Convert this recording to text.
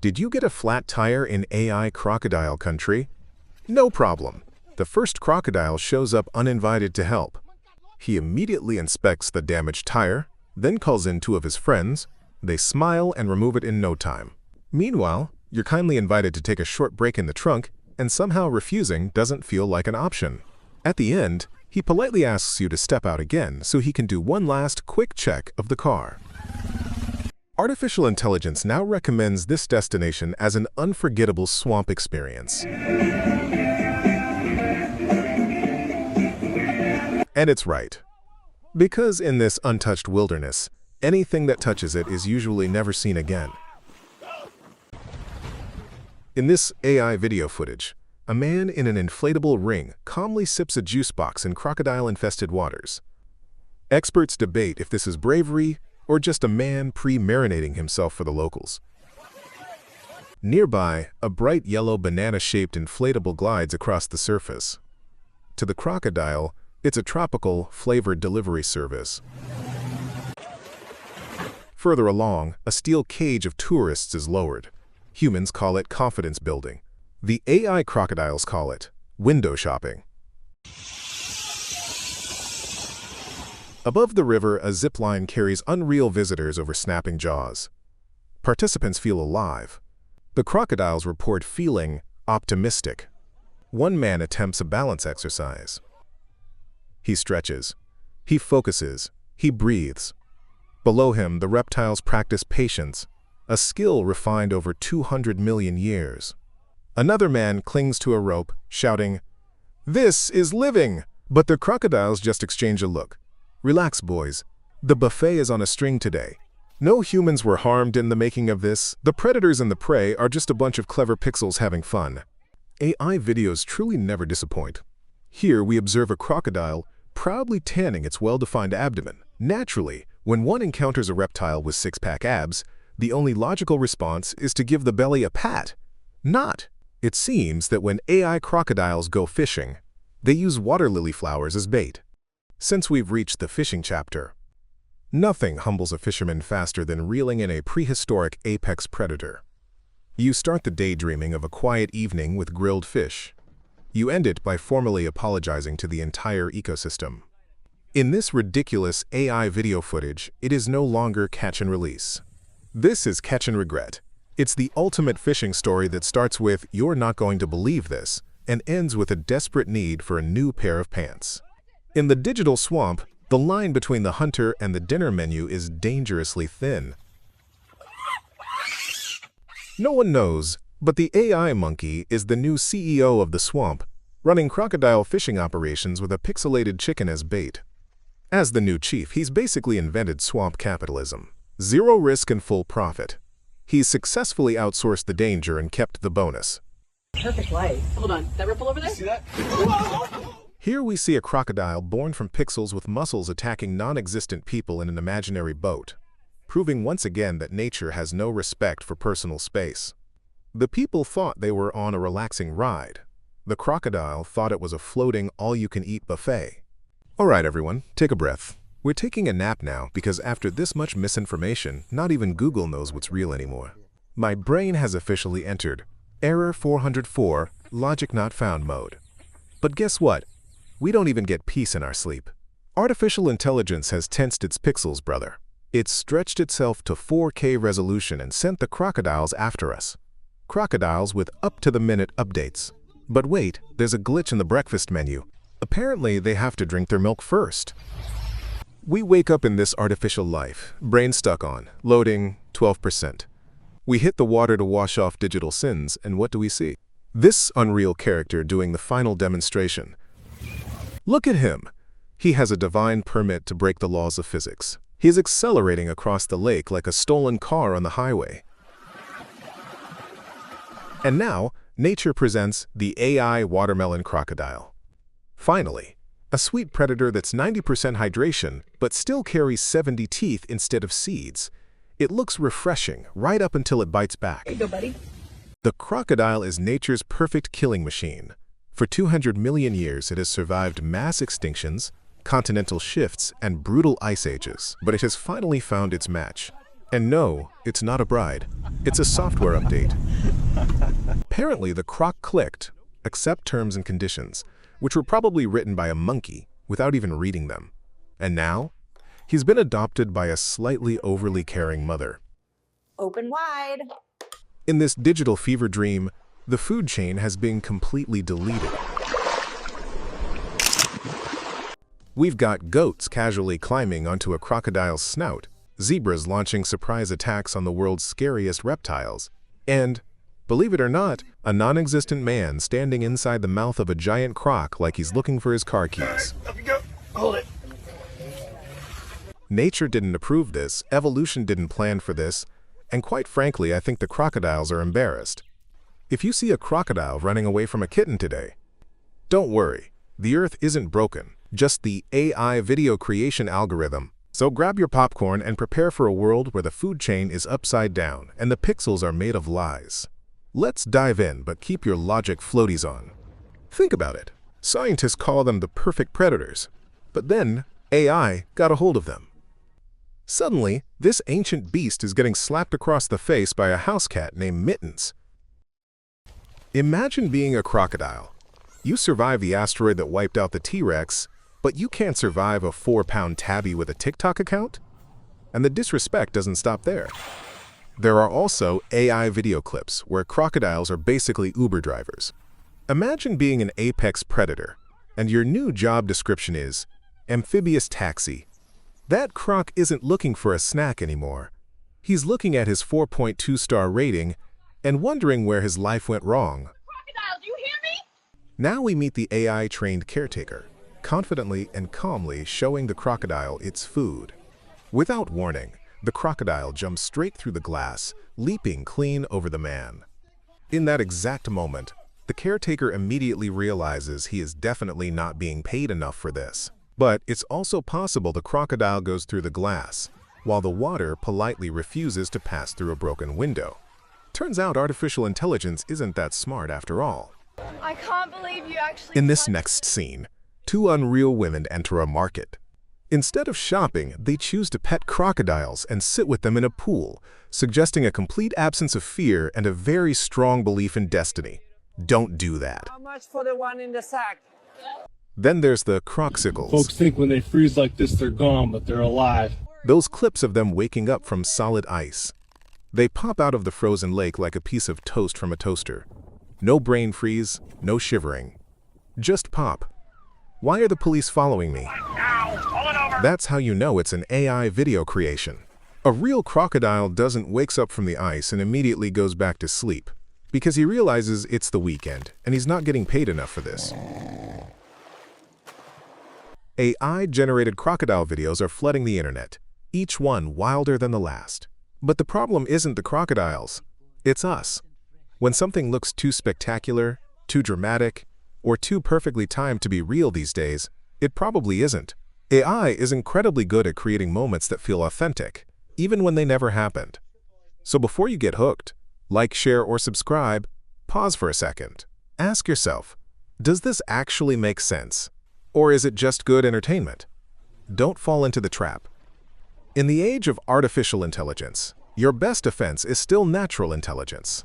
Did you get a flat tire in AI crocodile country? No problem. The first crocodile shows up uninvited to help. He immediately inspects the damaged tire, then calls in two of his friends. They smile and remove it in no time. Meanwhile, you're kindly invited to take a short break in the trunk, and somehow refusing doesn't feel like an option. At the end, he politely asks you to step out again so he can do one last quick check of the car. Artificial intelligence now recommends this destination as an unforgettable swamp experience. And it's right. Because in this untouched wilderness, anything that touches it is usually never seen again. In this AI video footage, a man in an inflatable ring calmly sips a juice box in crocodile-infested waters. Experts debate if this is bravery or just a man pre-marinating himself for the locals. Nearby, a bright yellow banana-shaped inflatable glides across the surface. To the crocodile, it's a tropical, flavored delivery service. Further along, a steel cage of tourists is lowered. Humans call it confidence building. The AI crocodiles call it window shopping. Above the river, a zip line carries unreal visitors over snapping jaws. Participants feel alive. The crocodiles report feeling optimistic. One man attempts a balance exercise. He stretches. He focuses. He breathes. Below him, the reptiles practice patience, a skill refined over 200 million years. Another man clings to a rope, shouting, "This is living!" But the crocodiles just exchange a look. "Relax, boys. The buffet is on a string today. No humans were harmed in the making of this. The predators and the prey are just a bunch of clever pixels having fun." AI videos truly never disappoint. Here we observe a crocodile proudly tanning its well-defined abdomen. Naturally, when one encounters a reptile with six-pack abs, the only logical response is to give the belly a pat. Not. It seems that when AI crocodiles go fishing, they use water lily flowers as bait. Since we've reached the fishing chapter, nothing humbles a fisherman faster than reeling in a prehistoric apex predator. You start the day dreaming of a quiet evening with grilled fish. You end it by formally apologizing to the entire ecosystem. In this ridiculous AI video footage, it is no longer catch and release. This is catch and regret. It's the ultimate fishing story that starts with "you're not going to believe this" and ends with a desperate need for a new pair of pants. In the digital swamp, the line between the hunter and the dinner menu is dangerously thin. No one knows, but the AI monkey is the new CEO of the swamp, running crocodile fishing operations with a pixelated chicken as bait. As the new chief, he's basically invented swamp capitalism. Zero risk and full profit. He's successfully outsourced the danger and kept the bonus. Perfect life. Hold on, that ripple over there? See that? Here we see a crocodile born from pixels with muscles attacking non-existent people in an imaginary boat, proving once again that nature has no respect for personal space. The people thought they were on a relaxing ride. The crocodile thought it was a floating all-you-can-eat buffet. All right, everyone, take a breath. We're taking a nap now because after this much misinformation, not even Google knows what's real anymore. My brain has officially entered Error 404, Logic Not Found mode. But guess what? We don't even get peace in our sleep. Artificial intelligence has tensed its pixels, brother. It's stretched itself to 4K resolution and sent the crocodiles after us. Crocodiles with up-to-the-minute updates. But wait, there's a glitch in the breakfast menu. Apparently, they have to drink their milk first. We wake up in this artificial life, brain stuck on, loading 12%. We hit the water to wash off digital sins, and what do we see? This unreal character doing the final demonstration. Look at him. He has a divine permit to break the laws of physics. He's accelerating across the lake like a stolen car on the highway. And now, nature presents the AI watermelon crocodile. Finally, a sweet predator that's 90% hydration, but still carries 70 teeth instead of seeds. It looks refreshing right up until it bites back. There you go, buddy. The crocodile is nature's perfect killing machine. For 200 million years, it has survived mass extinctions, continental shifts, and brutal ice ages, but it has finally found its match. And no, it's not a bride. It's a software update. Apparently, the croc clicked, accept terms and conditions, which were probably written by a monkey without even reading them. And now, he's been adopted by a slightly overly caring mother. Open wide. In this digital fever dream, the food chain has been completely deleted. We've got goats casually climbing onto a crocodile's snout, zebras launching surprise attacks on the world's scariest reptiles, and, believe it or not, a non-existent man standing inside the mouth of a giant croc like he's looking for his car keys. Up you go. Hold it. Nature didn't approve this, evolution didn't plan for this, and quite frankly, I think the crocodiles are embarrassed. If you see a crocodile running away from a kitten today, don't worry, the earth isn't broken, just the AI video creation algorithm. So grab your popcorn and prepare for a world where the food chain is upside down and the pixels are made of lies. Let's dive in, but keep your logic floaties on. Think about it. Scientists call them the perfect predators, but then AI got a hold of them. Suddenly, this ancient beast is getting slapped across the face by a house cat named Mittens. Imagine being a crocodile. You survive the asteroid that wiped out the T-Rex, but you can't survive a 4-pound tabby with a TikTok account? And the disrespect doesn't stop there. There are also AI video clips where crocodiles are basically Uber drivers. Imagine being an apex predator, and your new job description is amphibious taxi. That croc isn't looking for a snack anymore. He's looking at his 4.2-star rating and wondering where his life went wrong. Crocodile, do you hear me? Now we meet the AI-trained caretaker, confidently and calmly showing the crocodile its food. Without warning, the crocodile jumps straight through the glass, leaping clean over the man. In that exact moment, the caretaker immediately realizes he is definitely not being paid enough for this. But it's also possible the crocodile goes through the glass, while the water politely refuses to pass through a broken window. Turns out artificial intelligence isn't that smart after all. I can't believe you actually. In this next scene, two unreal women enter a market. Instead of shopping, they choose to pet crocodiles and sit with them in a pool, suggesting a complete absence of fear and a very strong belief in destiny. Don't do that. How much for the one in the sack? Then there's the crocodicles. Folks think when they freeze like this, they're gone, but they're alive. Those clips of them waking up from solid ice. They pop out of the frozen lake like a piece of toast from a toaster. No brain freeze, no shivering. Just pop. Why are the police following me? That's how you know it's an AI video creation. A real crocodile doesn't wake up from the ice and immediately goes back to sleep, because he realizes it's the weekend and he's not getting paid enough for this. AI-generated crocodile videos are flooding the internet, each one wilder than the last. But the problem isn't the crocodiles, it's us. When something looks too spectacular, too dramatic, or too perfectly timed to be real these days, it probably isn't. AI is incredibly good at creating moments that feel authentic, even when they never happened. So before you get hooked, like, share, or subscribe, pause for a second. Ask yourself, does this actually make sense? Or is it just good entertainment? Don't fall into the trap. In the age of artificial intelligence, your best defense is still natural intelligence.